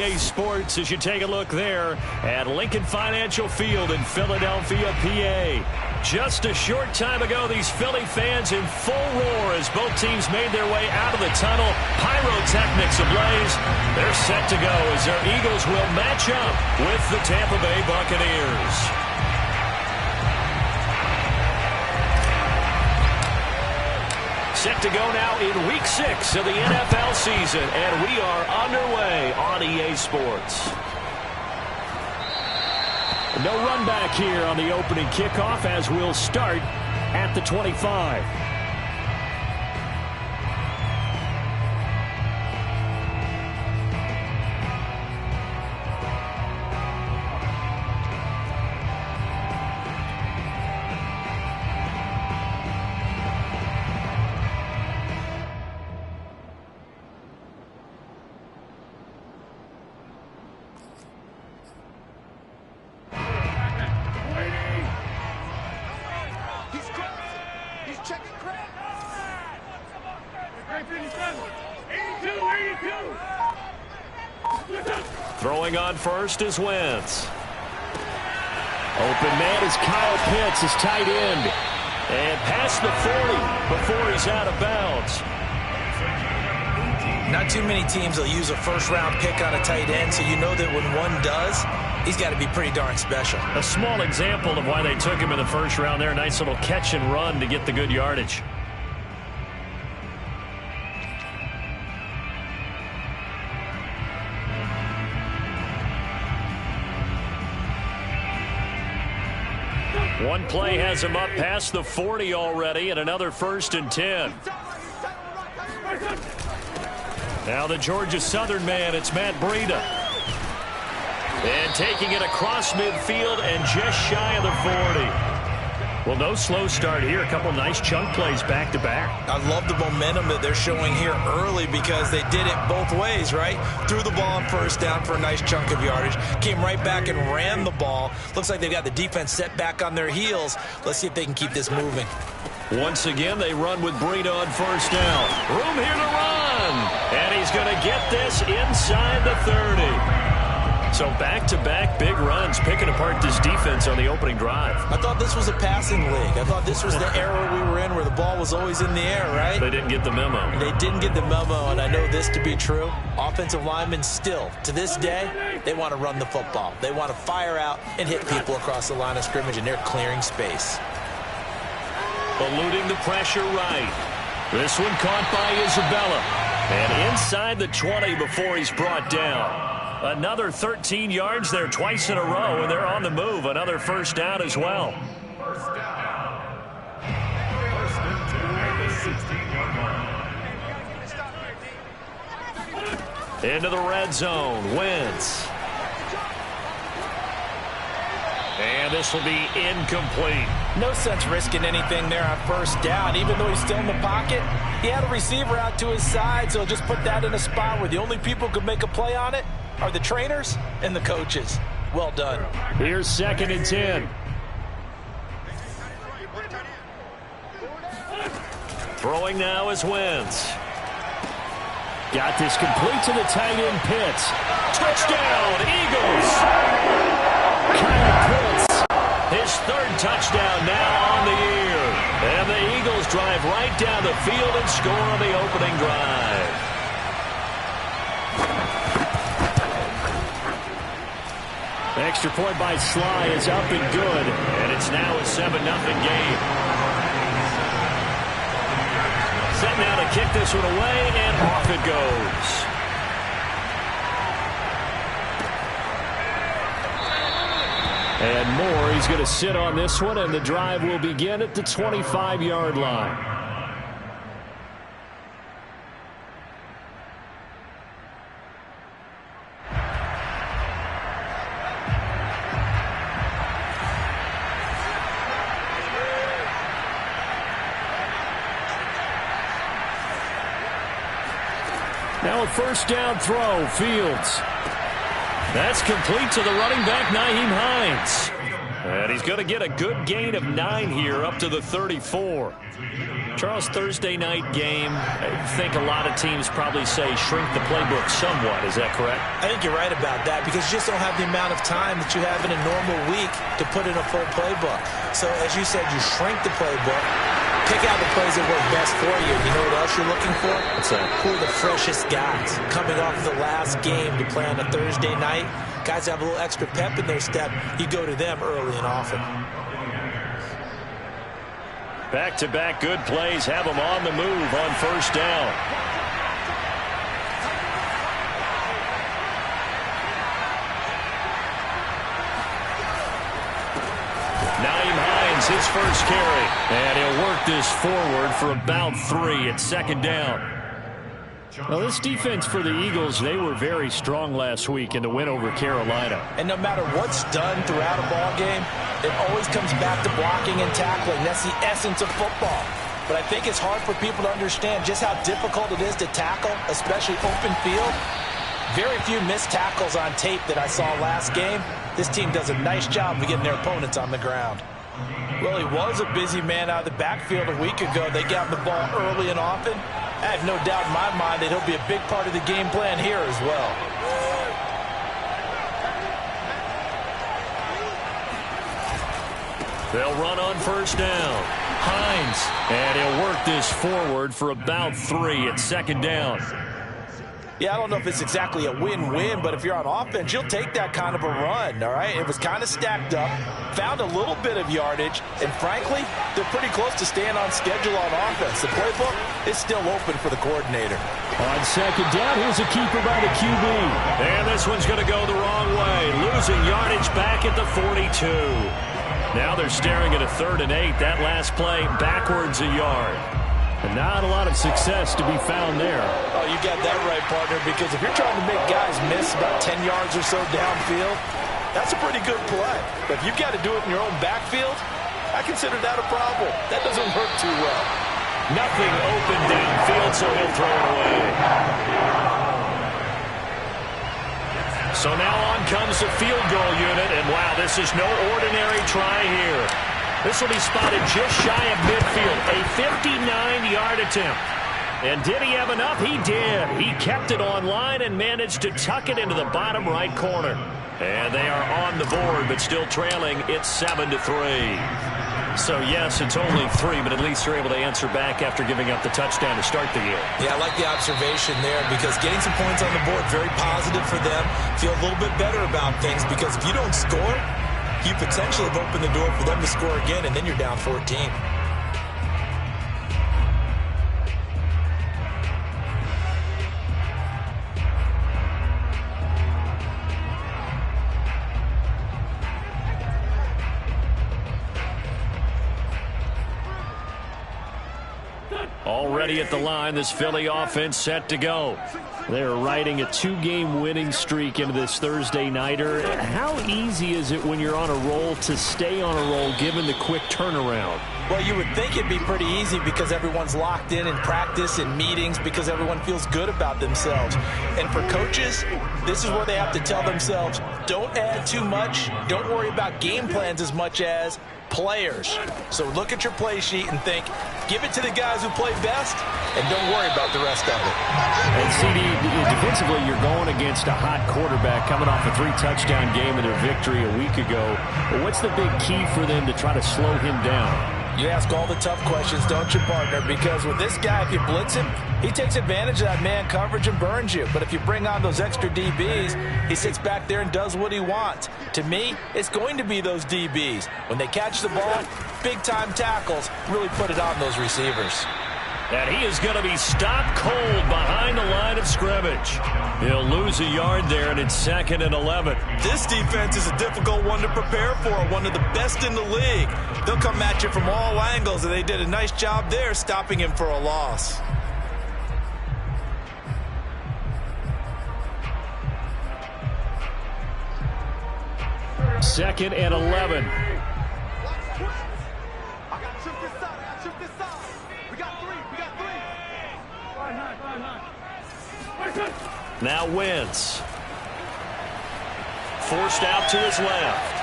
EA Sports as you take a look there at Lincoln Financial Field in Philadelphia, PA. Just a short time ago, these Philly fans in full roar as both teams made their way out of the tunnel. Pyrotechnics ablaze. They're set to go as their Eagles will match up with the Tampa Bay Buccaneers. Set to go now in Week 6 of the NFL season, and we are underway on EA Sports. No run back here on the opening kickoff as we'll start at the 25. Throwing on first is Wentz. Open man is Kyle Pitts, his tight end. And past the 40 before he's out of bounds. Not too many teams will use a first-round pick on a tight end, so you know that when one does, he's got to be pretty darn special. A small example of why they took him in the first round there. Nice little catch and run to get the good yardage. One play has him up past the 40 already, and another 1st and 10. Now the Georgia Southern man, it's Matt Breida. And taking it across midfield and just shy of the 40. Well, no slow start here. A couple nice chunk plays back-to-back. I love the momentum that they're showing here early because they did it both ways, right? Threw the ball on first down for a nice chunk of yardage. Came right back and ran the ball. Looks like they've got the defense set back on their heels. Let's see if they can keep this moving. Once again, they run with Breida on first down. Room here to run. And he's going to get this inside the 30. So back-to-back big runs, picking apart this defense on the opening drive. I thought this was a passing league. I thought this was the era we were in where the ball was always in the air, right? They didn't get the memo. They didn't get the memo, and I know this to be true. Offensive linemen still, to this day, they want to run the football. They want to fire out and hit people across the line of scrimmage, and they're clearing space. Eluding the pressure right. This one caught by Isabella. And inside the 20 before he's brought down. Another 13 yards there twice in a row, and they're on the move. Another first down as well. First down. First and 10 at the 16-yard line. Into the red zone. Wentz. And this will be incomplete. No sense risking anything there on first down. Even though he's still in the pocket, he had a receiver out to his side, so just put that in a spot where the only people who could make a play on it are the trainers and the coaches. Well done. Here's 2nd and 10. Throwing now is Wentz. Got this complete to the tight end Pitts. Touchdown, Eagles! Kyle Pitts, his 3rd touchdown now on the year. And the Eagles drive right down the field and score on the opening drive. The extra point by Sly is up and good, and it's now a 7-0 game. Set now to kick this one away, and off it goes. And Moore, he's going to sit on this one, and the drive will begin at the 25-yard line. Now a first down throw, Fields. That's complete to the running back, Nyheim Hines. And he's going to get a good gain of 9 here up to the 34. Charles, Thursday night game, I think a lot of teams probably say shrink the playbook somewhat. Is that correct? I think you're right about that because you just don't have the amount of time that you have in a normal week to put in a full playbook. So as you said, you shrink the playbook, pick out the plays that work best for you. You know what else you're looking for? What's that? Who are the freshest guys coming off the last game to play on a Thursday night? Guys have a little extra pep in their step. You go to them early and often. Back-to-back good plays have them on the move on first down. Naeem Hines, his first carry. And he'll work this forward for about 3 at second down. Well, this defense for the Eagles, they were very strong last week in the win over Carolina. And no matter what's done throughout a ball game, it always comes back to blocking and tackling. That's the essence of football. But I think it's hard for people to understand just how difficult it is to tackle, especially open field. Very few missed tackles on tape that I saw last game. This team does a nice job of getting their opponents on the ground. Well, he was a busy man out of the backfield a week ago. They got the ball early and often. I have no doubt in my mind that he'll be a big part of the game plan here as well. They'll run on first down. Hines, and he'll work this forward for about 3 at second down. Yeah, I don't know if it's exactly a win-win, but if you're on offense, you'll take that kind of a run, all right? It was kind of stacked up, found a little bit of yardage, and frankly, they're pretty close to staying on schedule on offense. The playbook is still open for the coordinator. On second down, here's a keeper by the QB. And this one's going to go the wrong way, losing yardage back at the 42. Now they're staring at a 3rd and 8. That last play, backwards a yard. And not a lot of success to be found there. Oh, you got that right, partner, because if you're trying to make guys miss about 10 yards or so downfield, that's a pretty good play. But if you've got to do it in your own backfield, I consider that a problem. That doesn't work too well. Nothing open downfield, so he'll throw it away. So now on comes the field goal unit, and wow, this is no ordinary try here. This will be spotted just shy of midfield, a 59-yard attempt. And did he have enough? He did. He kept it on line and managed to tuck it into the bottom right corner. And they are on the board, but still trailing. It's 7-3. So, yes, it's only 3, but at least they're able to answer back after giving up the touchdown to start the year. Yeah, I like the observation there because getting some points on the board, very positive for them. Feel a little bit better about things because if you don't score, you potentially have opened the door for them to score again, and then you're down 14. Already at the line, this Philly offense set to go. They're riding a 2-game winning streak into this Thursday nighter. How easy is it when you're on a roll to stay on a roll given the quick turnaround? Well, you would think it'd be pretty easy because everyone's locked in practice and meetings because everyone feels good about themselves. And for coaches, this is where they have to tell themselves, don't add too much, don't worry about game plans as much as players. So look at your play sheet and think, give it to the guys who play best, and don't worry about the rest of it. And CD, defensively, you're going against a hot quarterback coming off a 3-touchdown game in their victory a week ago. But what's the big key for them to try to slow him down? You ask all the tough questions, don't you, partner? Because with this guy, if you blitz him, he takes advantage of that man coverage and burns you. But if you bring on those extra DBs, he sits back there and does what he wants. To me, it's going to be those DBs. When they catch the ball, big-time tackles, really put it on those receivers. And he is going to be stopped cold behind the line of scrimmage. He'll lose a yard there, and it's 2nd and 11. This defense is a difficult one to prepare for, one of the best in the league. They'll come at you from all angles, and they did a nice job there stopping him for a loss. Second and 11. Now Wentz. Forced out to his left.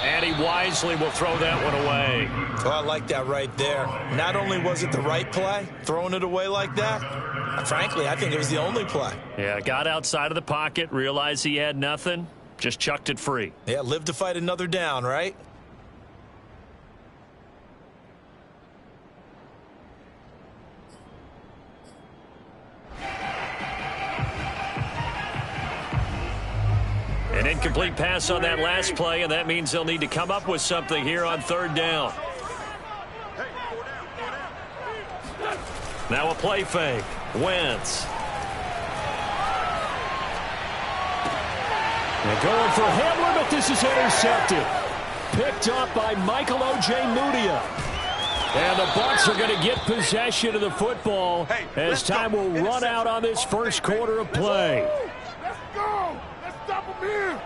And he wisely will throw that one away. Well, I like that right there. Not only was it the right play, throwing it away like that, frankly, I think it was the only play. Yeah, got outside of the pocket, realized he had nothing, just chucked it free. Yeah, live to fight another down, right? An incomplete pass on that last play, and that means they'll need to come up with something here on third down. Now a play fake. Wentz. They're going for Hamler, but this is intercepted. Picked up by Michael O.J. Mudia. And the Bucs are going to get possession of the football as time will run out on this first quarter of play. Let's go. Let's stop him here.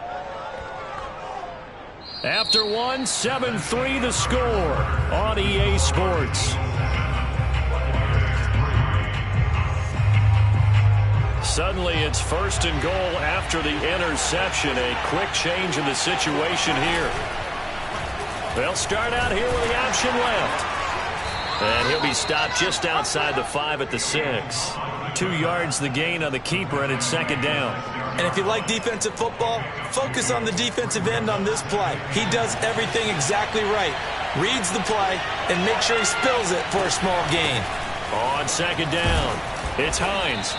After one, 7-3 the score on EA Sports. Suddenly it's first and goal after the interception. A quick change in the situation here. They'll start out here with the option left. And he'll be stopped just outside the 5 at the 6. 2 yards the gain on the keeper, and it's second down. And if you like defensive football, focus on the defensive end on this play. He does everything exactly right. Reads the play and makes sure he spills it for a small gain. On second down, it's Hines.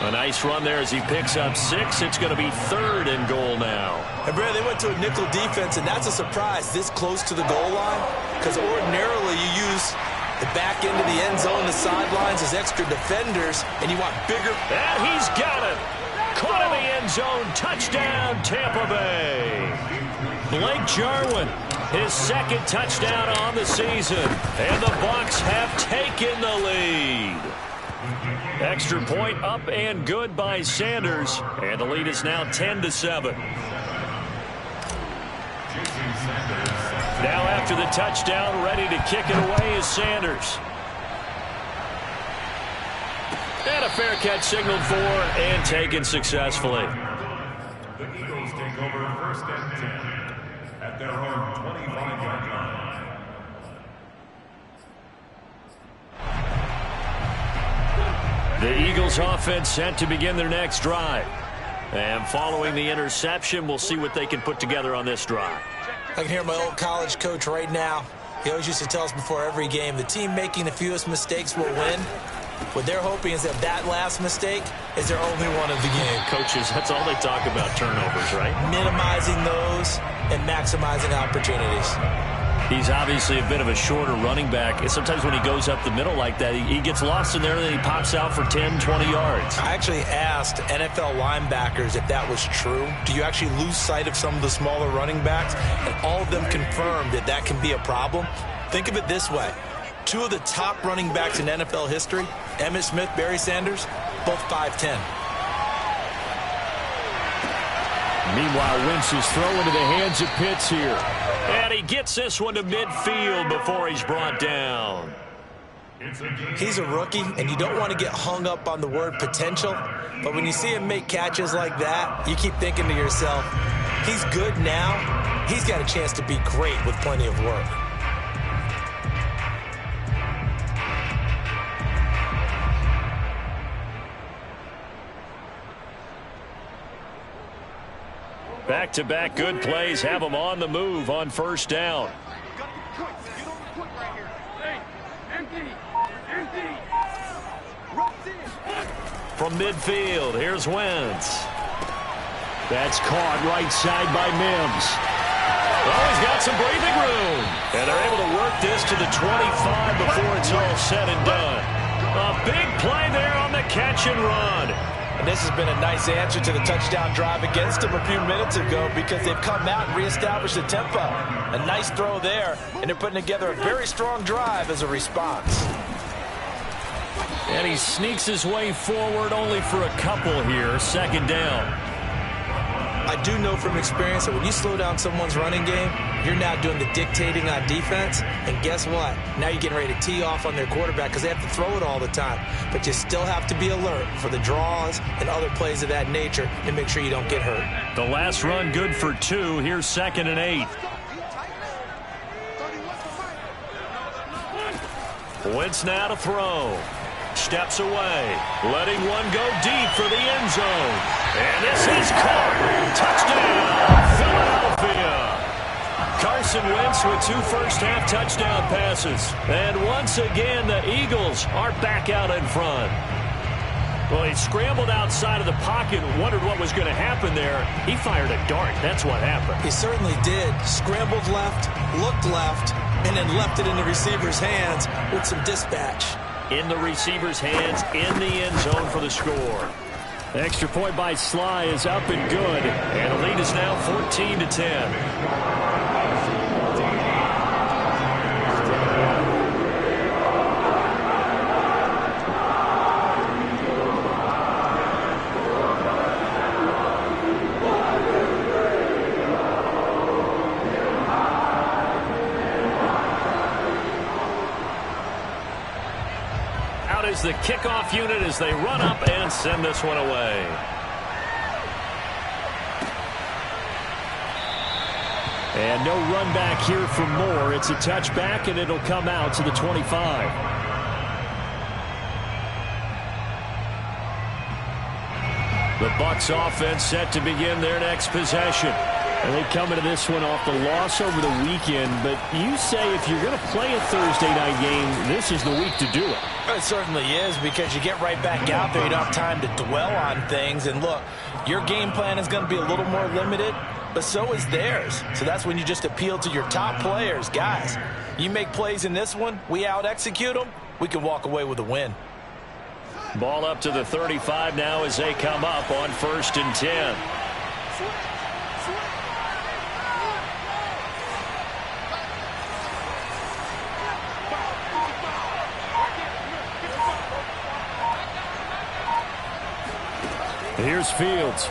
A nice run there as he picks up 6. It's going to be third and goal now. And Brad, they went to a nickel defense, and that's a surprise this close to the goal line, because ordinarily you use the back end of the end zone, the sidelines as extra defenders, and you want bigger. And he's got it. Caught in the end zone. Touchdown, Tampa Bay. Blake Jarwin, his second touchdown on the season. And the Bucs have taken the lead. Extra point up and good by Sanders. And the lead is now 10-7. Now after the touchdown, ready to kick it away is Sanders. And a fair catch signaled for and taken successfully. The Eagles take over first and 10 at their own 25-yard line. The Eagles offense set to begin their next drive. And following the interception, we'll see what they can put together on this drive. I can hear my old college coach right now. He always used to tell us before every game, the team making the fewest mistakes will win. What they're hoping is that last mistake is their only one of the game. Coaches, that's all they talk about, turnovers, right? Minimizing those and maximizing opportunities. He's obviously a bit of a shorter running back. And sometimes when he goes up the middle like that, he gets lost in there and then he pops out for 10, 20 yards. I actually asked NFL linebackers if that was true. Do you actually lose sight of some of the smaller running backs? And all of them confirmed that that can be a problem. Think of it this way. 2 of the top running backs in NFL history, Emmitt Smith, Barry Sanders, both 5'10". Meanwhile, Wentz is thrown into the hands of Pitts here. And he gets this one to midfield before he's brought down. He's a rookie, and you don't want to get hung up on the word potential. But when you see him make catches like that, you keep thinking to yourself, he's good now. He's got a chance to be great with plenty of work. Back-to-back good plays have him on the move on first down. From midfield, here's Wentz. That's caught right side by Mims. Well, he's got some breathing room. And they're able to work this to the 25 before it's all said and done. A big play there on the catch and run. And this has been a nice answer to the touchdown drive against them a few minutes ago because they've come out and reestablished the tempo. A nice throw there, and they're putting together a very strong drive as a response. And he sneaks his way forward only for a couple here. Second down. I do know from experience that when you slow down someone's running game, you're now doing the dictating on defense. And guess what? Now you're getting ready to tee off on their quarterback because they have to throw it all the time. But you still have to be alert for the draws and other plays of that nature and make sure you don't get hurt. The last run good for 2. Here's second and 8. Wentz now to throw. Steps away. Letting one go deep for the end zone. And this is caught. Touchdown, Philadelphia. Carson Wentz with 2 first-half touchdown passes. And once again, the Eagles are back out in front. Well, he scrambled outside of the pocket and wondered what was going to happen there. He fired a dart. That's what happened. He certainly did. Scrambled left, looked left, and then left it in the receiver's hands with some dispatch. In the receiver's hands, in the end zone for the score. The extra point by Sly is up and good. And the lead is now 14-10. Is the kickoff unit as they run up and send this one away. And no run back here for Moore. It's a touchback, and it'll come out to the 25. The Bucs offense set to begin their next possession. And they come into this one off the loss over the weekend. But you say if you're going to play a Thursday night game, this is the week to do it. It certainly is, because you get right back out there. You don't have time to dwell on things. And look, your game plan is going to be a little more limited, but so is theirs. So that's when you just appeal to your top players. Guys, you make plays in this one, we out-execute them, we can walk away with a win. Ball up to the 35 now as they come up on 1st and 10. Here's Fields.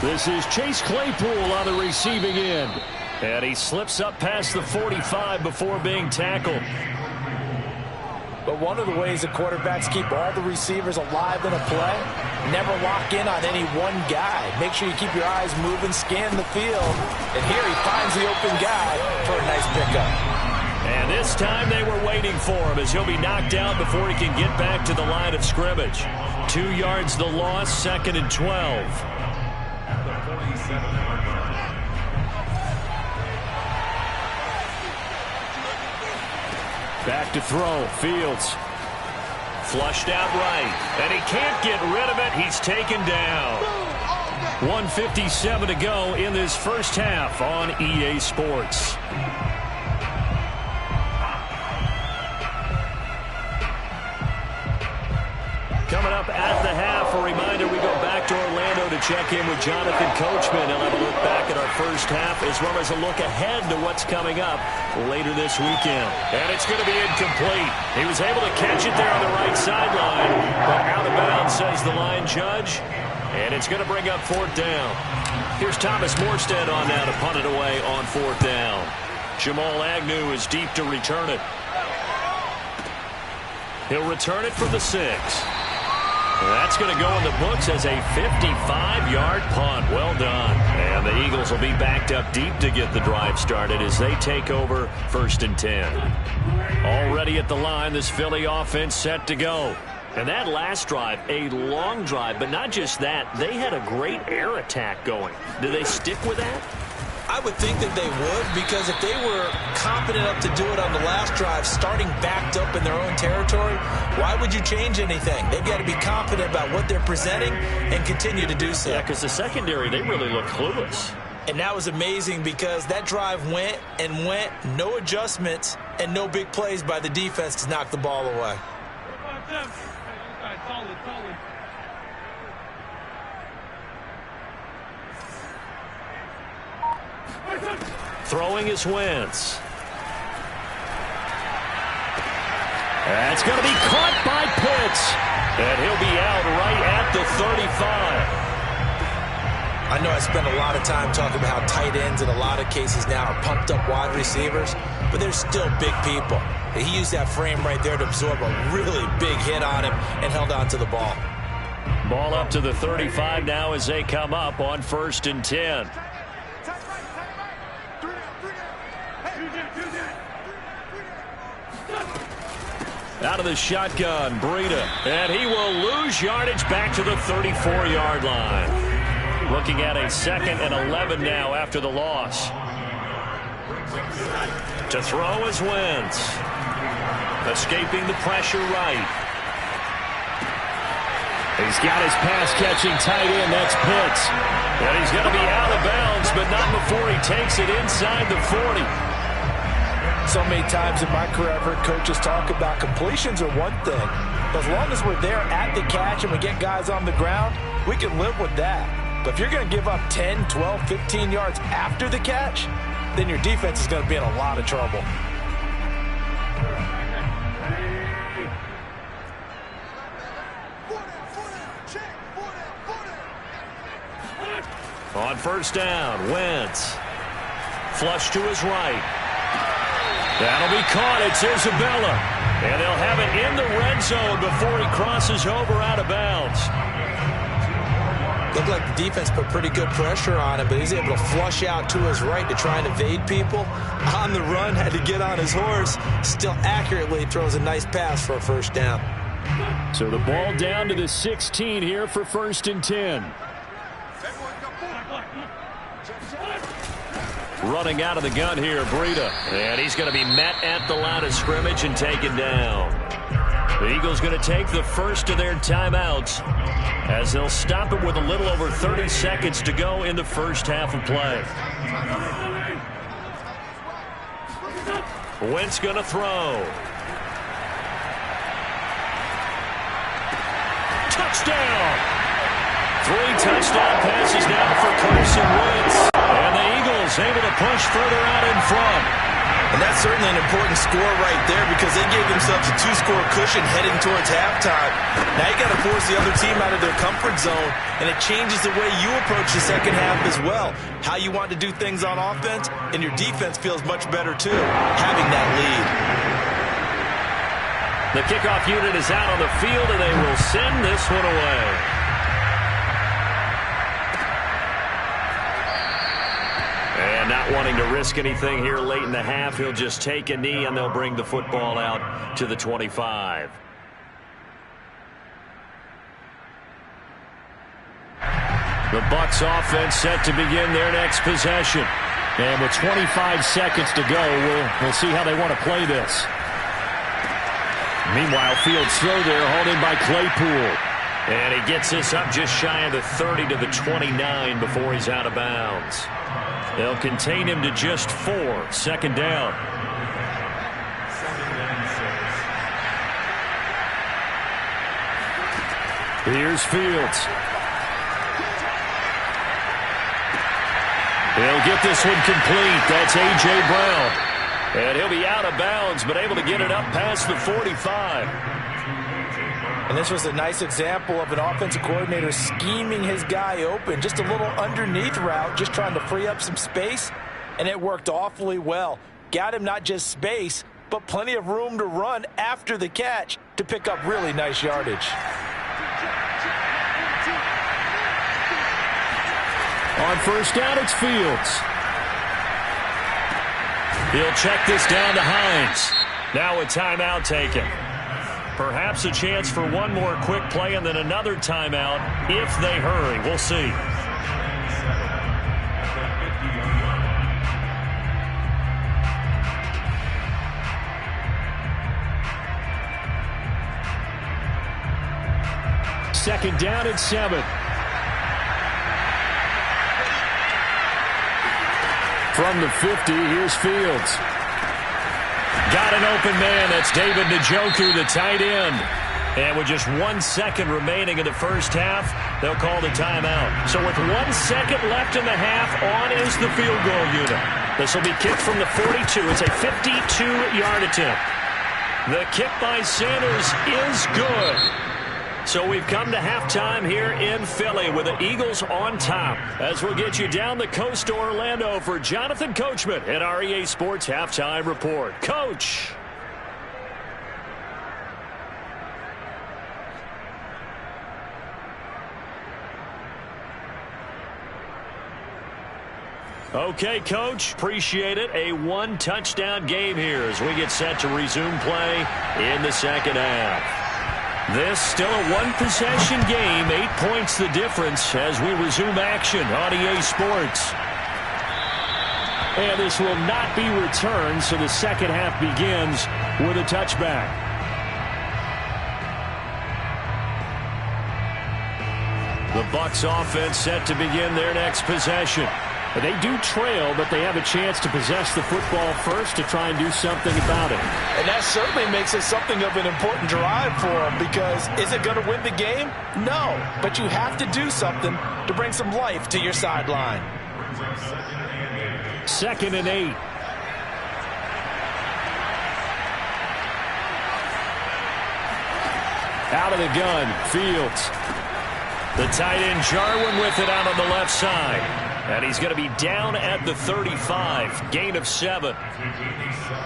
This is Chase Claypool on the receiving end. And he slips up past the 45 before being tackled. But one of the ways that quarterbacks keep all the receivers alive in a play, never lock in on any one guy. Make sure you keep your eyes moving, scan the field. And here he finds the open guy for a nice pickup. And this time they were waiting for him as he'll be knocked out before he can get back to the line of scrimmage. 2 yards the loss, 2nd and 12. At the 47-yard line. Back to throw. Fields. Flushed out right. And he can't get rid of it. He's taken down. 1:57 to go in this first half on EA Sports. Coming up at the half, a reminder, we go back to Orlando to check in with Jonathan Coachman. He'll have a look back at our first half as well as a look ahead to what's coming up later this weekend. And it's going to be incomplete. He was able to catch it there on the right sideline, but out of bounds, says the line judge. And it's going to bring up 4th down. Here's Thomas Morstead on now to punt it away on 4th down. Jamal Agnew is deep to return it. He'll return it from the 6. That's going to go in the books as a 55-yard punt. Well done. And the Eagles will be backed up deep to get the drive started as they take over 1st and 10. Already at the line, this Philly offense set to go. And that last drive, a long drive, but not just that. They had a great air attack going. Do they stick with that? I would think that they would, because if they were confident enough to do it on the last drive, starting backed up in their own territory, why would you change anything? They've got to be confident about what they're presenting and continue to do so. Yeah, because the secondary, they really look clueless. And that was amazing because that drive went and went, no adjustments, and no big plays by the defense to knock the ball away. Throwing is Wentz. That's going to be caught by Pitts. And he'll be out right at the 35. I know I spent a lot of time talking about how tight ends in a lot of cases now are pumped up wide receivers, but they're still big people. He used that frame right there to absorb a really big hit on him and held on to the ball. Ball up to the 35 now as they come up on 1st and 10. Out of the shotgun, Breida. And he will lose yardage back to the 34-yard line. Looking at a 2nd and 11 now after the loss. To throw is Wentz. Escaping the pressure right. He's got his pass-catching tight end. That's Pitts. And he's going to be out of bounds, but not before he takes it inside the 40. So many times in my career, I've heard coaches talk about completions are one thing. As long as we're there at the catch and we get guys on the ground, we can live with that. But if you're going to give up 10, 12, 15 yards after the catch, then your defense is going to be in a lot of trouble. On first down, Wentz. Flush to his right. That'll be caught. It's Isabella. And they'll have it in the red zone before he crosses over out of bounds. Looked like the defense put pretty good pressure on him, but he's able to flush out to his right to try and evade people. On the run, had to get on his horse. Still accurately throws a nice pass for a first down. So the ball down to the 16 here for 1st and 10. Running out of the gun here, Breida. And he's going to be met at the line of scrimmage and taken down. The Eagles going to take the first of their timeouts as they'll stop it with a little over 30 seconds to go in the first half of play. Wentz going to throw. Touchdown! 3 touchdown passes now for Carson Wentz. And the Eagles able to push further out in front. And that's certainly an important score right there because they gave themselves a 2-score cushion heading towards halftime. Now you got to force the other team out of their comfort zone, and it changes the way you approach the second half as well. How you want to do things on offense, and your defense feels much better too, having that lead. The kickoff unit is out on the field, and they will send this one away. And not wanting to risk anything here late in the half, he'll just take a knee, and they'll bring the football out to the 25. The Bucs offense set to begin their next possession. And with 25 seconds to go, we'll see how they want to play this. Meanwhile, Fields throw there, hauled in by Claypool. And he gets this up just shy of the 30 to the 29 before he's out of bounds. They'll contain him to just 4. 2nd down. Here's Fields. He'll get this one complete. That's A.J. Brown. And he'll be out of bounds, but able to get it up past the 45. And this was a nice example of an offensive coordinator scheming his guy open. Just a little underneath route, just trying to free up some space, and it worked awfully well. Got him not just space, but plenty of room to run after the catch to pick up really nice yardage. On first down, it's Fields. He'll check this down to Hines. Now a timeout taken. Perhaps a chance for one more quick play and then another timeout if they hurry. We'll see. Second down and 7. From the 50, here's Fields. Got an open man. That's David Njoku, the tight end. And with just 1 second remaining in the first half, they'll call the timeout. So with 1 second left in the half, on is the field goal unit. This will be kicked from the 42. It's a 52-yard attempt. The kick by Sanders is good. So we've come to halftime here in Philly with the Eagles on top. As we'll get you down the coast to Orlando for Jonathan Coachman at our EA Sports Halftime Report. Coach. Okay, Coach, appreciate it. A one-touchdown game here as we get set to resume play in the second half. This still a one-possession game, 8 points the difference as we resume action on EA Sports. And this will not be returned, so the second half begins with a touchback. The Bucs offense set to begin their next possession. They do trail, but they have a chance to possess the football first to try and do something about it. And that certainly makes it something of an important drive for them, because is it going to win the game? No, but you have to do something to bring some life to your sideline. 2nd and 8. Out of the gun, Fields. The tight end Jarwin with it out on the left side. And he's going to be down at the 35. Gain of 7.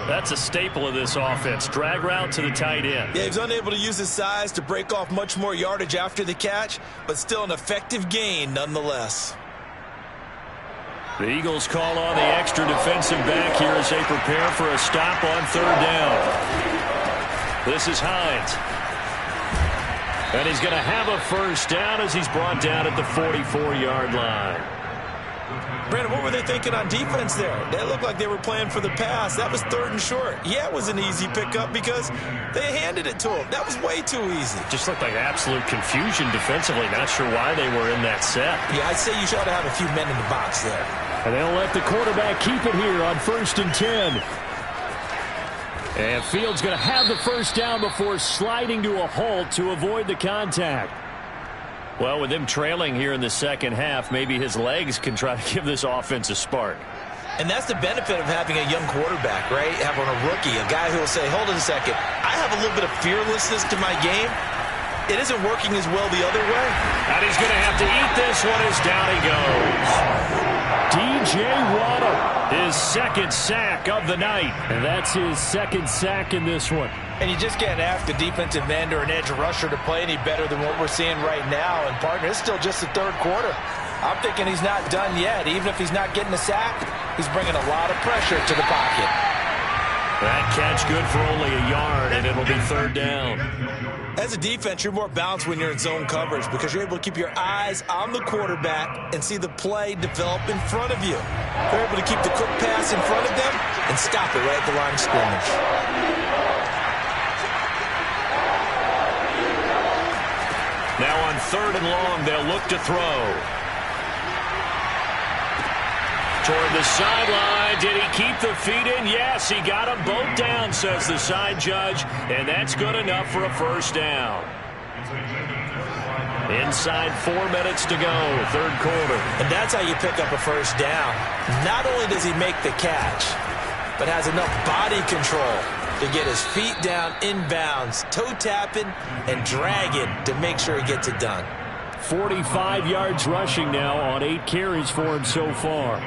That's a staple of this offense. Drag route to the tight end. Yeah, he's unable to use his size to break off much more yardage after the catch, but still an effective gain nonetheless. The Eagles call on the extra defensive back here as they prepare for a stop on 3rd down. This is Hines. And he's going to have a first down as he's brought down at the 44-yard line. Brandon, what were they thinking on defense there? They looked like they were playing for the pass. That was 3rd and short. Yeah, it was an easy pickup because they handed it to him. That was way too easy. Just looked like absolute confusion defensively. Not sure why they were in that set. Yeah, I'd say you should have a few men in the box there. And they'll let the quarterback keep it here on 1st and 10. And Fields going to have the first down before sliding to a halt to avoid the contact. Well, with them trailing here in the second half, maybe his legs can try to give this offense a spark. And that's the benefit of having a young quarterback, right? Having a rookie, a guy who will say, hold on a second, I have a little bit of fearlessness to my game. It isn't working as well the other way. And he's going to have to eat this one as down he goes. DJ Waddle, his 2nd sack of the night. And that's his 2nd sack in this one. And you just can't ask a defensive end or an edge rusher to play any better than what we're seeing right now. And, partner, it's still just the 3rd quarter. I'm thinking he's not done yet. Even if he's not getting a sack, he's bringing a lot of pressure to the pocket. That catch good for only a yard, and it'll be 3rd down. As a defense, you're more balanced when you're in zone coverage because you're able to keep your eyes on the quarterback and see the play develop in front of you. You're able to keep the quick pass in front of them and stop it right at the line of scrimmage. Now on 3rd and long, they'll look to throw. Toward the sideline. Did he keep the feet in? Yes, he got them both down, says the side judge. And that's good enough for a first down. Inside 4 minutes to go, 3rd quarter. And that's how you pick up a first down. Not only does he make the catch, but has enough body control to get his feet down inbounds, toe tapping and dragging to make sure he gets it done. 45 yards rushing now on 8 carries for him so far.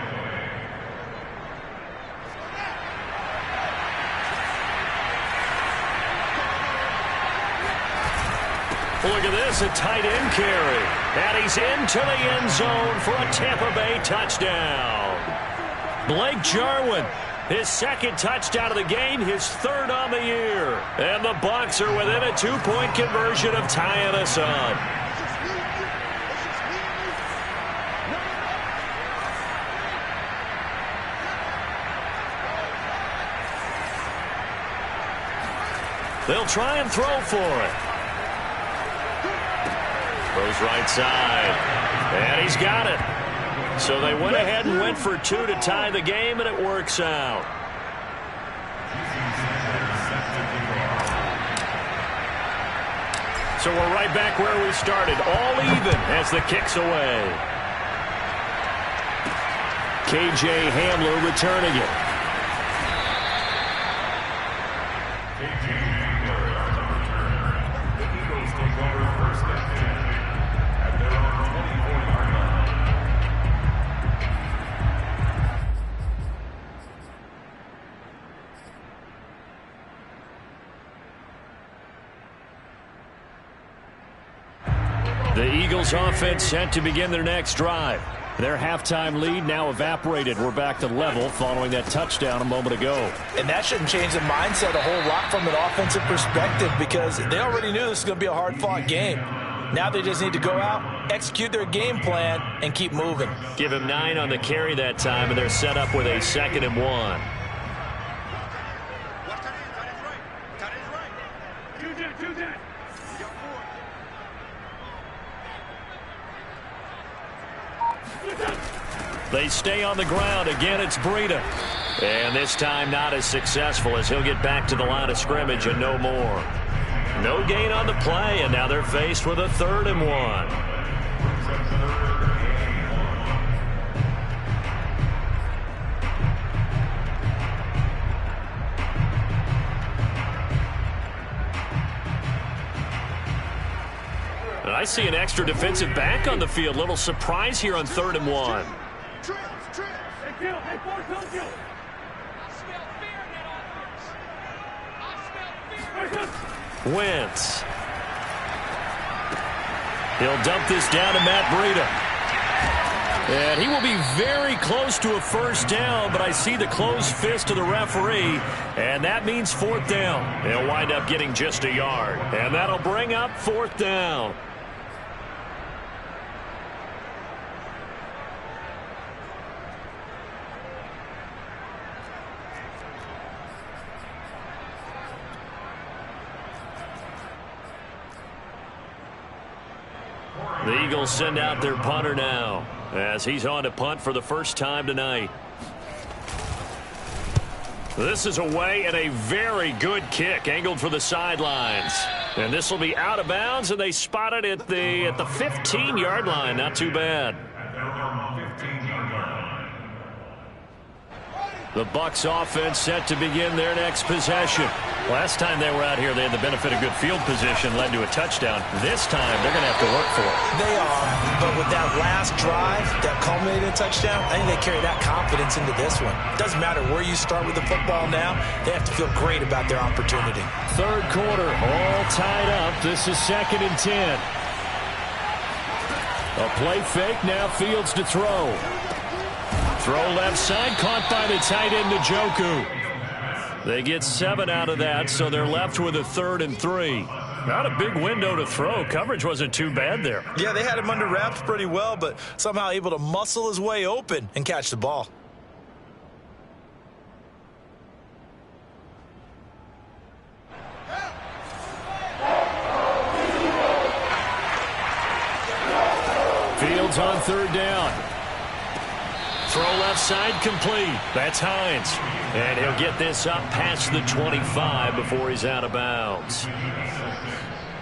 Look at this, a tight end carry. And he's into the end zone for a Tampa Bay touchdown. Blake Jarwin, his 2nd touchdown of the game, his 3rd on the year. And the Bucs are within a 2-point conversion of tying us up. They'll try and throw for it. Goes right side. And he's got it. So they went ahead and went for 2 to tie the game, and it works out. So we're right back where we started. All even as the kick's away. KJ Hamler returning it. The Eagles offense set to begin their next drive. Their halftime lead now evaporated. We're back to level following that touchdown a moment ago. And that shouldn't change the mindset a whole lot from an offensive perspective because they already knew this was going to be a hard-fought game. Now they just need to go out, execute their game plan, and keep moving. Give him 9 on the carry that time, and they're set up with a 2nd and 1. They stay on the ground. Again, it's Breida. And this time not as successful as he'll get back to the line of scrimmage and no more. No gain on the play, and now they're faced with a 3rd and 1. And I see an extra defensive back on the field. Little surprise here on 3rd and 1. Wentz. He'll dump this down to Matt Breida. And he will be very close to a 1st down, but I see the closed fist of the referee, and that means 4th down. He'll wind up getting just a yard, and that'll bring up 4th down. The Eagles send out their punter now as he's on to punt for the first time tonight. This is away and a very good kick angled for the sidelines. And this will be out of bounds, and they spot it at the 15-yard line. Not too bad. The Bucs offense set to begin their next possession. Last time they were out here, they had the benefit of good field position, led to a touchdown. This time, they're going to have to work for it. They are, but with that last drive that culminated in a touchdown, I think they carry that confidence into this one. It doesn't matter where you start with the football now. They have to feel great about their opportunity. 3rd quarter, all tied up. This is 2nd and 10. A play fake, now Fields to throw. Throw left side, caught by the tight end Njoku. They get 7 out of that, so they're left with a 3rd and 3. Not a big window to throw. Coverage wasn't too bad there. Yeah, they had him under wraps pretty well, but somehow able to muscle his way open and catch the ball. Fields on 3rd down. Throw left side complete. That's Hines. And he'll get this up past the 25 before he's out of bounds.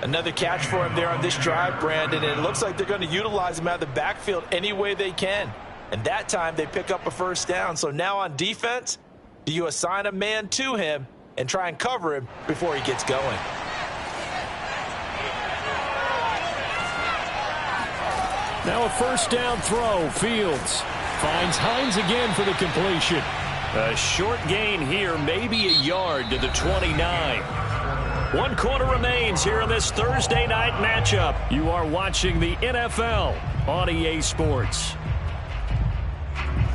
Another catch for him there on this drive, Brandon, and it looks like they're going to utilize him out of the backfield any way they can. And that time they pick up a 1st down. So now on defense, do you assign a man to him and try and cover him before he gets going? Now a 1st down throw. Fields finds Hines again for the completion. A short gain here, maybe a yard to the 29. 1 quarter remains here in this Thursday night matchup. You are watching the NFL on EA Sports.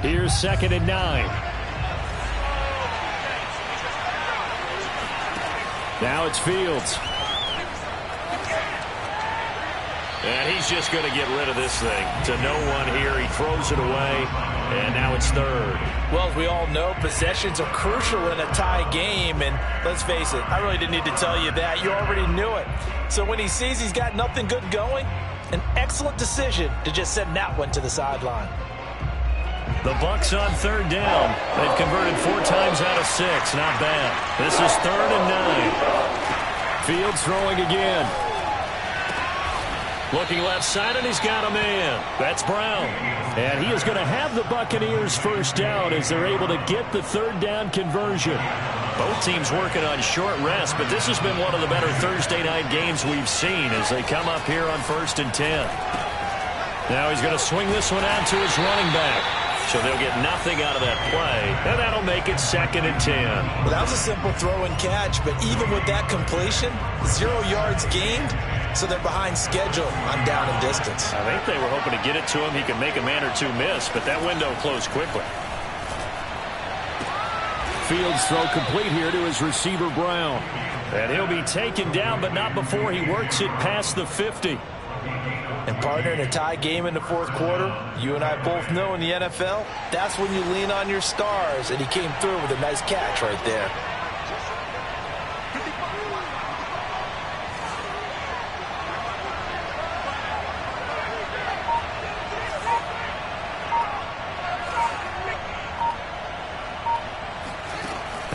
Here's 2nd and 9. Now it's Fields. And he's just going to get rid of this thing. To no one here. He throws it away. And now it's 3rd. Well, as we all know, possessions are crucial in a tie game. And let's face it, I really didn't need to tell you that. You already knew it. So when he sees he's got nothing good going, an excellent decision to just send that one to the sideline. The Bucs on 3rd down. They've converted 4 times out of 6. Not bad. This is 3rd and 9. Fields throwing again. Looking left side, and he's got a man. That's Brown. And he is going to have the Buccaneers 1st down as they're able to get the 3rd down conversion. Both teams working on short rest, but this has been one of the better Thursday night games we've seen as they come up here on 1st and 10. Now he's going to swing this one out to his running back. So they'll get nothing out of that play, and that'll make it 2nd and 10. Well, that was a simple throw and catch, but even with that completion, 0 yards gained, so they're behind schedule on down and distance. I think they were hoping to get it to him. He could make a man or two miss, but that window closed quickly. Fields throw complete here to his receiver, Brown. And he'll be taken down, but not before he works it past the 50. And partner, in a tie game in the 4th quarter, you and I both know in the NFL, that's when you lean on your stars, and he came through with a nice catch right there.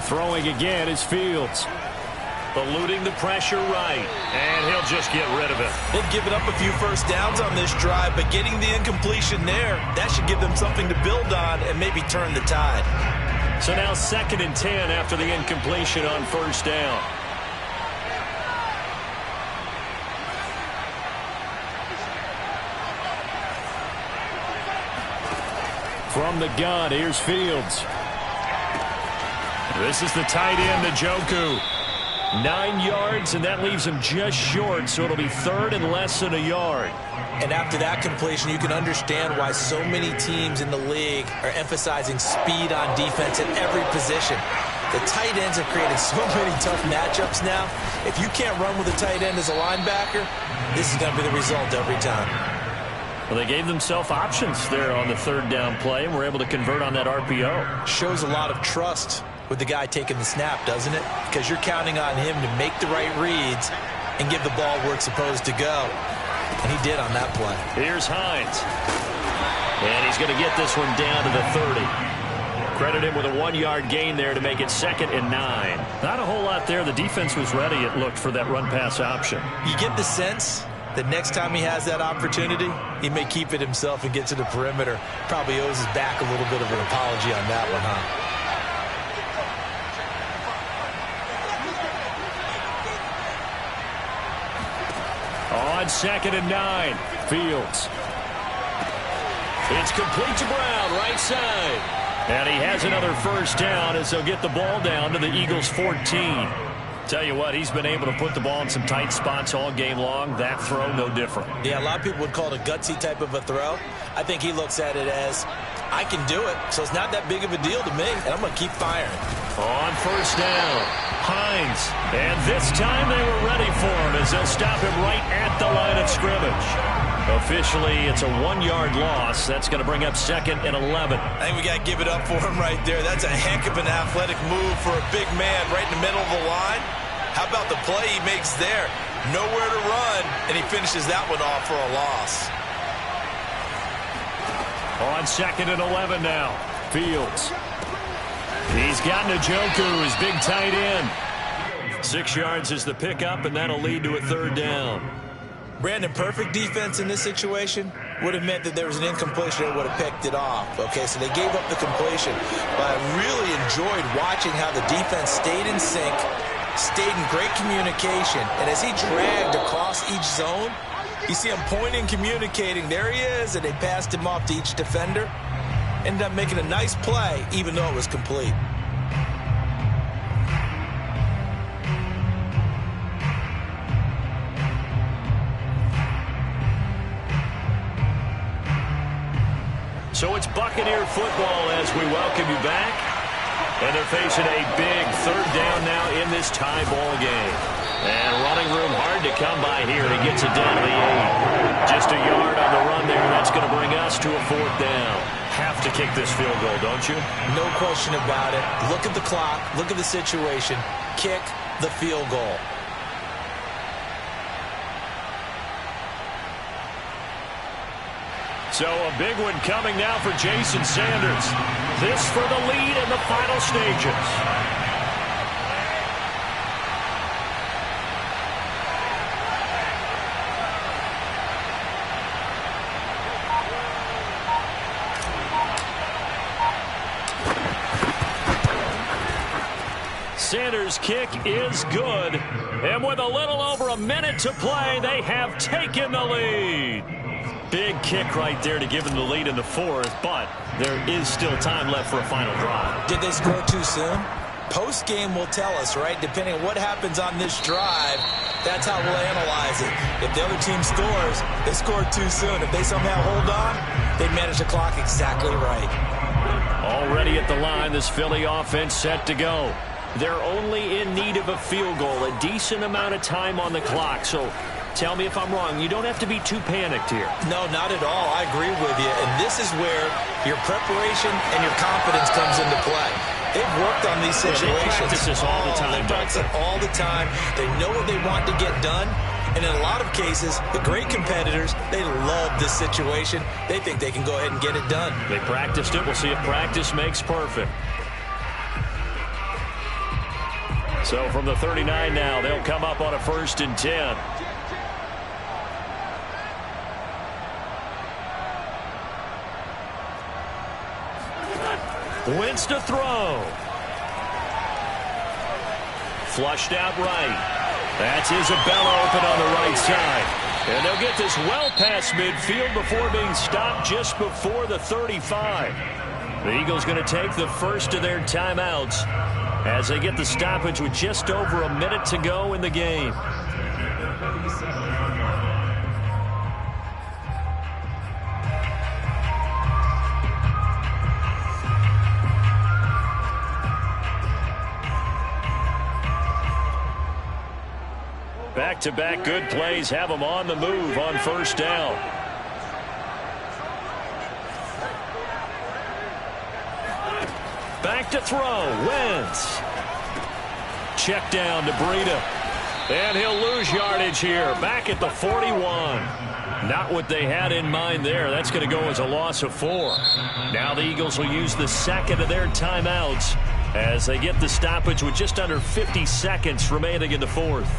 Throwing again is Fields. Eluding the pressure right, and he'll just get rid of it. They've given up a few first downs on this drive, but getting the incompletion there, that should give them something to build on and maybe turn the tide. So now 2nd and 10 after the incompletion on 1st down. From the gun, here's Fields. This is the tight end, Njoku. 9 yards, and that leaves him just short, so it'll be 3rd and less than a yard. And after that completion, you can understand why so many teams in the league are emphasizing speed on defense at every position. The tight ends have created so many tough matchups now. If you can't run with a tight end as a linebacker, this is going to be the result every time. Well, they gave themselves options there on the 3rd down play, and were able to convert on that RPO. Shows a lot of trust with the guy taking the snap, doesn't it? Because you're counting on him to make the right reads and give the ball where it's supposed to go. And he did on that play. Here's Hines. And he's going to get this one down to the 30. Credit him with a 1-yard gain there to make it 2nd and 9. Not a whole lot there. The defense was ready, it looked, for that run-pass option. You get the sense that next time he has that opportunity, he may keep it himself and get to the perimeter. Probably owes his back a little bit of an apology on that one, huh? On 2nd and 9, Fields. It's complete to Brown, right side. And he has another first down as they'll get the ball down to the Eagles' 14. Tell you what, he's been able to put the ball in some tight spots all game long. That throw, no different. Yeah, a lot of people would call it a gutsy type of a throw. I think he looks at it as, I can do it, so it's not that big of a deal to me, and I'm going to keep firing. On 1st down, Hines. And this time they were ready for him as they'll stop him right at the line of scrimmage. Officially, it's a 1-yard loss. That's going to bring up 2nd and 11. I think we got to give it up for him right there. That's a heck of an athletic move for a big man right in the middle of the line. How about the play he makes there? Nowhere to run, and he finishes that one off for a loss. On 2nd and 11 now, Fields. He's got Njoku, his big tight end. 6 yards is the pickup, and that'll lead to a 3rd down. Brandon, perfect defense in this situation would have meant that there was an incompletion that would have picked it off. Okay, so they gave up the completion. But I really enjoyed watching how the defense stayed in sync, stayed in great communication. And as he dragged across each zone, you see him pointing, communicating. There he is, and they passed him off to each defender. Ended up making a nice play, even though it was complete. So it's Buccaneer football as we welcome you back. And they're facing a big 3rd down now in this tie ball game. And running room hard to come by here. He gets it down to the 8. Just a yard on the run there. That's going to bring us to a 4th down. Have to kick this field goal, don't you? No question about it. Look at the clock. Look at the situation. Kick the field goal. So a big one coming now for Jason Sanders. This for the lead in the final stages. Sanders' kick is good. And with a little over a minute to play, they have taken the lead. big kick right there to give them the lead in the fourth, but there is still time left for a final drive. Did they score too soon? Post-game will tell us, right? Depending on what happens on this drive, that's how we'll analyze it. If the other team scores, they scored too soon. If they somehow hold on, they manage the clock exactly right. Already at the line, this Philly offense set to go. They're only in need of a field goal, a decent amount of time on the clock. So tell me if I'm wrong. You don't have to be too panicked here. No, not at all. I agree with you. And this is where your preparation and your confidence comes into play. They've worked on these situations. They practice this all the time. They practice it all the time. They know what they want to get done. And in a lot of cases, the great competitors, they love this situation. They think they can go ahead and get it done. They practiced it. We'll see if practice makes perfect. So from the 39 now, they'll come up on a 1st and 10. Wentz to throw. Flushed out right. That's Isabella open on the right side. And they'll get this well past midfield before being stopped just before the 35. The Eagles going to take the first of their timeouts as they get the stoppage with just over a minute to go in the game. Back-to-back good plays have them on the move on 1st down. Back to throw. Wentz. Check down to Breida. And he'll lose yardage here. Back at the 41. Not what they had in mind there. That's going to go as a loss of 4. Now the Eagles will use the second of their timeouts as they get the stoppage with just under 50 seconds remaining in the fourth.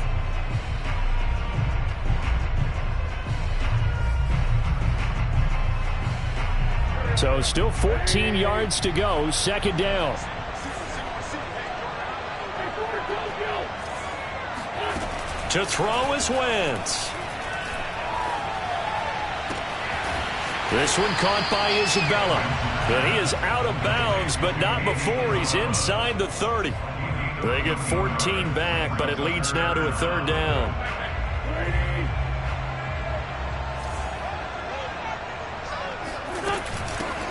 So still 14 yards to go, 2nd down. To throw is Wentz. This one caught by Isabella. And he is out of bounds, but not before he's inside the 30. They get 14 back, but it leads now to a 3rd down.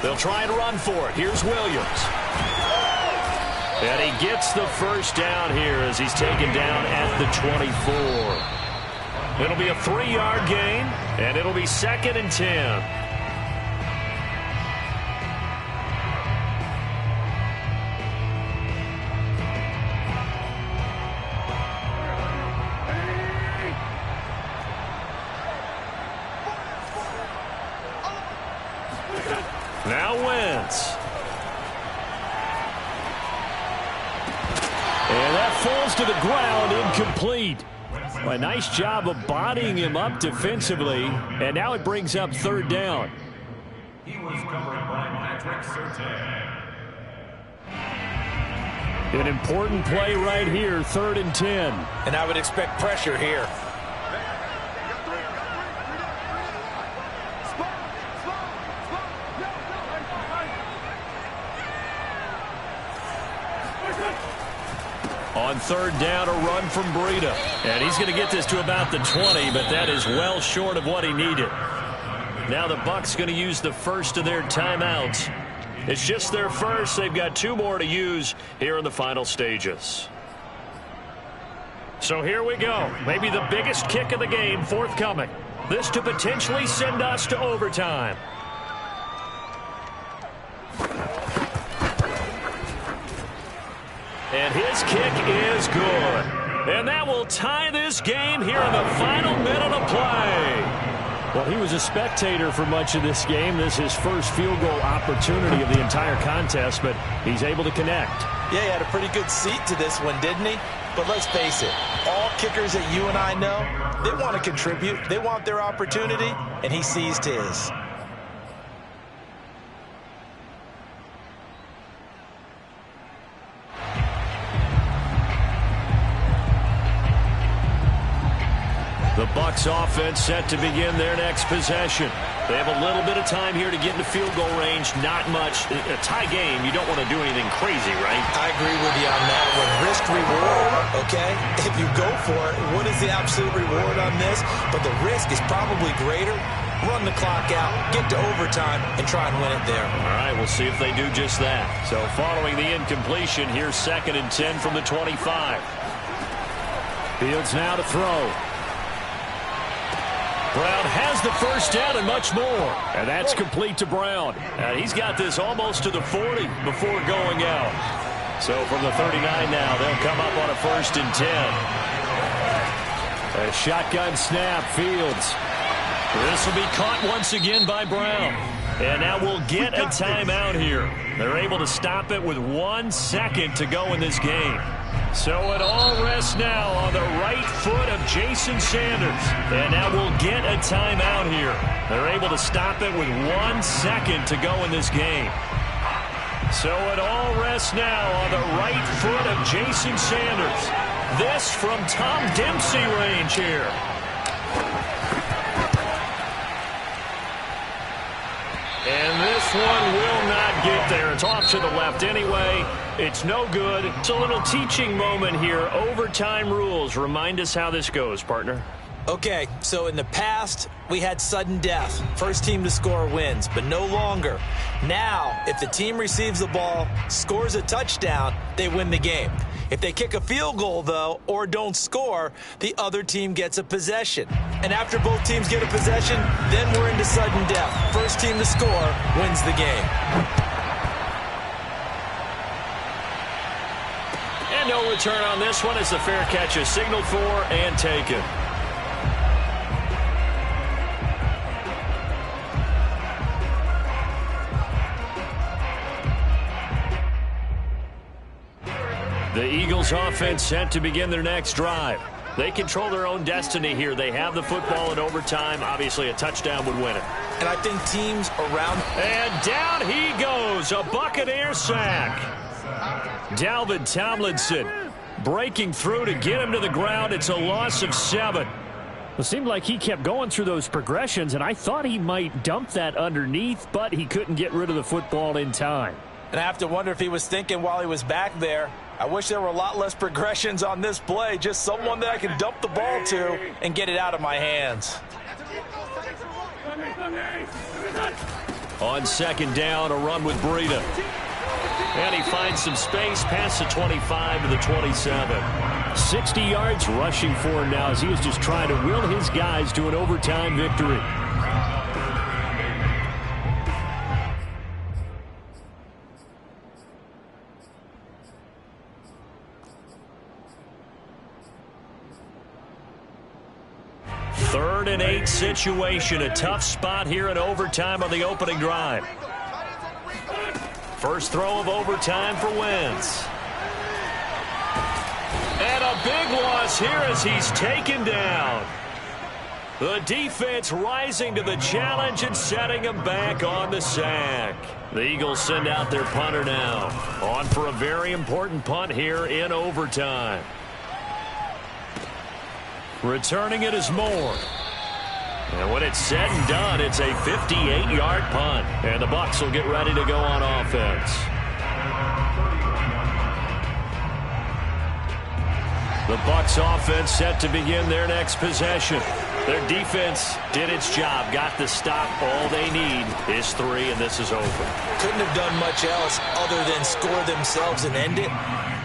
They'll try and run for it. Here's Williams. And he gets the 1st down here as he's taken down at the 24. It'll be a 3-yard gain, and it'll be 2nd and 10. Now Wentz. And that falls to the ground, incomplete. A nice job of bodying him up defensively. And now it brings up 3rd down. He was covered by Patrick Surtain. An important play right here, 3rd and 10. And I would expect pressure here. On 3rd down, a run from Breida. And he's going to get this to about the 20, but that is well short of what he needed. Now the Bucs going to use the first of their timeouts. It's just their first. They've got 2 more to use here in the final stages. So here we go. Maybe the biggest kick of the game forthcoming. This to potentially send us to overtime. And his kick is good. And that will tie this game here in the final minute of play. Well, he was a spectator for much of this game. This is his first field goal opportunity of the entire contest, but he's able to connect. Yeah, he had a pretty good seat to this one, didn't he? But let's face it, all kickers that you and I know, they want to contribute. They want their opportunity, and he seized his. The Bucs offense set to begin their next possession. They have a little bit of time here to get into field goal range. Not much. A tie game, you don't want to do anything crazy, right? I agree with you on that one. Risk-reward, okay? If you go for it, what is the absolute reward on this? But the risk is probably greater. Run the clock out, get to overtime, and try and win it there. All right, we'll see if they do just that. So following the incompletion, here's 2nd and 10 from the 25. Fields now to throw. Brown has the first down and much more. And that's complete to Brown. He's got this almost to the 40 before going out. So from the 39 now, they'll come up on a 1st and 10. A shotgun snap, Fields. This will be caught once again by Brown. And now we'll get a timeout here. They're able to stop it with 1 second to go in this game. So it all rests now on the right foot of Jason Sanders. And now we'll get a timeout here. They're able to stop it with 1 second to go in this game. So it all rests now on the right foot of Jason Sanders. This from Tom Dempsey range here. And this one will not get there. It's off to the left anyway. It's no good. It's a little teaching moment here. Overtime rules. Remind us how this goes, partner. Okay, so in the past, we had sudden death. First team to score wins, but no longer. Now, if the team receives the ball, scores a touchdown, they win the game. If they kick a field goal, though, or don't score, the other team gets a possession. And after both teams get a possession, then we're into sudden death. First team to score wins the game. And no return on this one as the fair catch is signaled for and taken. The Eagles offense set to begin their next drive. They control their own destiny here. They have the football in overtime. Obviously, a touchdown would win it. And I think teams around... And down he goes. A Buccaneer sack. Dalvin Tomlinson breaking through to get him to the ground. It's a loss of 7. It seemed like he kept going through those progressions, and I thought he might dump that underneath, but he couldn't get rid of the football in time. And I have to wonder if he was thinking while he was back there, I wish there were a lot less progressions on this play, just someone that I can dump the ball to and get it out of my hands. On 2nd down, a run with Breida. And he finds some space past the 25 to the 27. 60 yards rushing for him now as he was just trying to will his guys to an overtime victory. Third and 8 situation. A tough spot here in overtime on the opening drive. First throw of overtime for Wentz. And a big loss here as he's taken down. The defense rising to the challenge and setting him back on the sack. The Eagles send out their punter now. On for a very important punt here in overtime. Returning it is Moore. And when it's said and done, it's a 58-yard punt. And the Bucs will get ready to go on offense. The Bucs offense set to begin their next possession. Their defense did its job, got the stop. All they need is 3, and this is over. Couldn't have done much else other than score themselves and end it.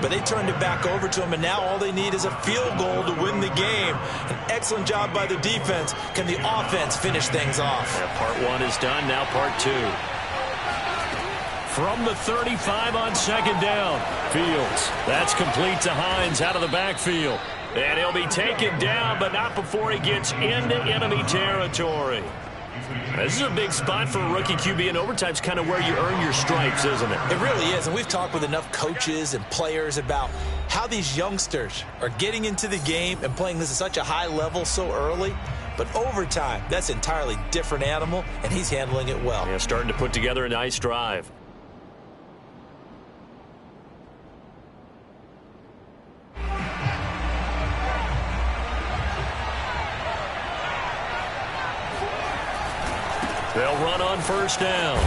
But they turned it back over to him, and now all they need is a field goal to win the game. An excellent job by the defense. Can the offense finish things off? Yeah, part 1 is done, now part 2. From the 35 on 2nd down. Fields. That's complete to Hines out of the backfield. And he'll be taken down, but not before he gets into enemy territory. This is a big spot for a rookie QB, and overtime's kind of where you earn your stripes, isn't it? It really is, and we've talked with enough coaches and players about how these youngsters are getting into the game and playing this at such a high level so early. But overtime, that's an entirely different animal, and he's handling it well. Yeah, starting to put together a nice drive. on first down.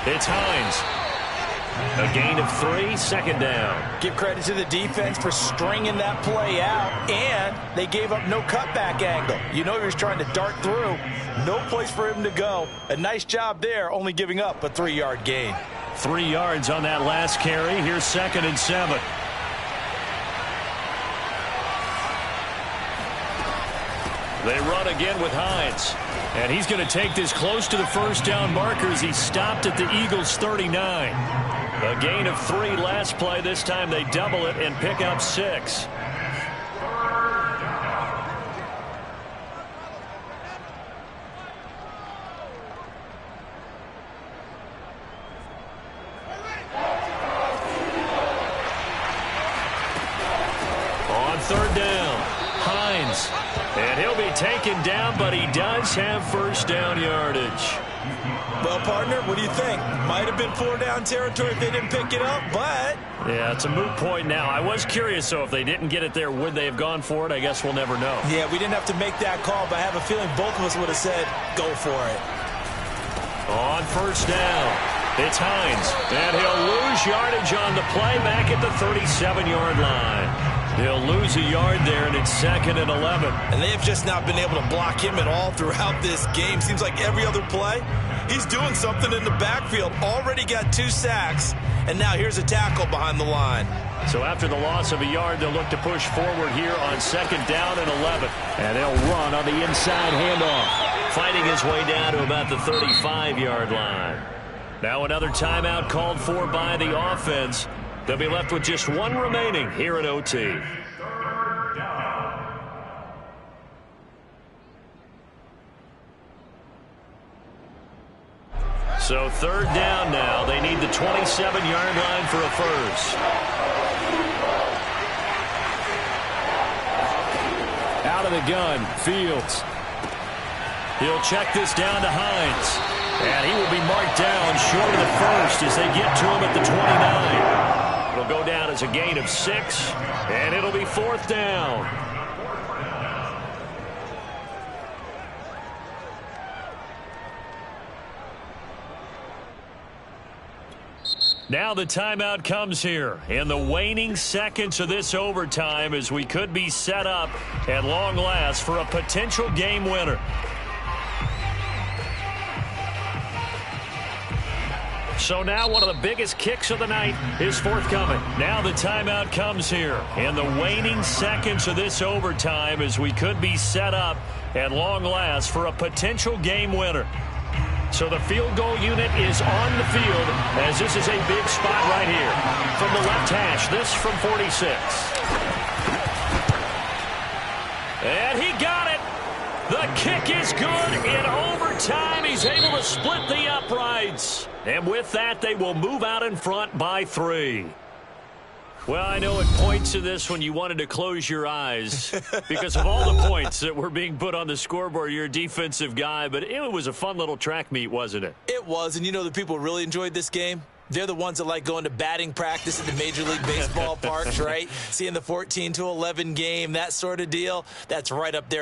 It's Hines. A gain of 3, second down. Give credit to the defense for stringing that play out, and they gave up no cutback angle. You know he was trying to dart through. No place for him to go. A nice job there, only giving up a 3-yard gain. 3 yards on that last carry. Here's 2nd and 7. They run again with Hines. And he's going to take this close to the first down markers. He stopped at the Eagles' 39. A gain of 3 last play. This time they double it and pick up 6. On 3rd down, Hines. And he'll be taken down, but he does have first down yardage. Well, partner, what do you think? Might have been 4-down territory if they didn't pick it up, but... Yeah, it's a moot point now. I was curious, so if they didn't get it there, would they have gone for it? I guess we'll never know. Yeah, we didn't have to make that call, but I have a feeling both of us would have said, go for it. On first down, it's Hines. And he'll lose yardage on the play back at the 37-yard line. He'll lose a yard there, and it's 2nd and 11. And they have just not been able to block him at all throughout this game. Seems like every other play, he's doing something in the backfield. Already got 2 sacks, and now here's a tackle behind the line. So after the loss of a yard, they'll look to push forward here on 2nd down and 11. And they'll run on the inside handoff, fighting his way down to about the 35-yard line. Now another timeout called for by the offense. They'll be left with just 1 remaining here at OT. So 3rd down now. They need the 27-yard line for a first. Out of the gun, Fields. He'll check this down to Hines. And he will be marked down short of the first as they get to him at the 29. It'll go down as a gain of 6, and it'll be 4th down. Now the timeout comes here in the waning seconds of this overtime as we could be set up at long last for a potential game winner. So now one of the biggest kicks of the night is forthcoming. Now the timeout comes here in the waning seconds of this overtime as we could be set up at long last for a potential game winner. So the field goal unit is on the field as this is a big spot right here. From the left hash, this from 46. And he got it. The kick is good in overtime. He's able to split the uprights. And with that, they will move out in front by 3. Well, I know at points in this when you wanted to close your eyes because of all the points that were being put on the scoreboard. You're a defensive guy, but it was a fun little track meet, wasn't it? It was, and you know the people who really enjoyed this game? They're the ones that like going to batting practice at the Major League Baseball parks, right? Seeing the 14-11 game, that sort of deal. That's right up there.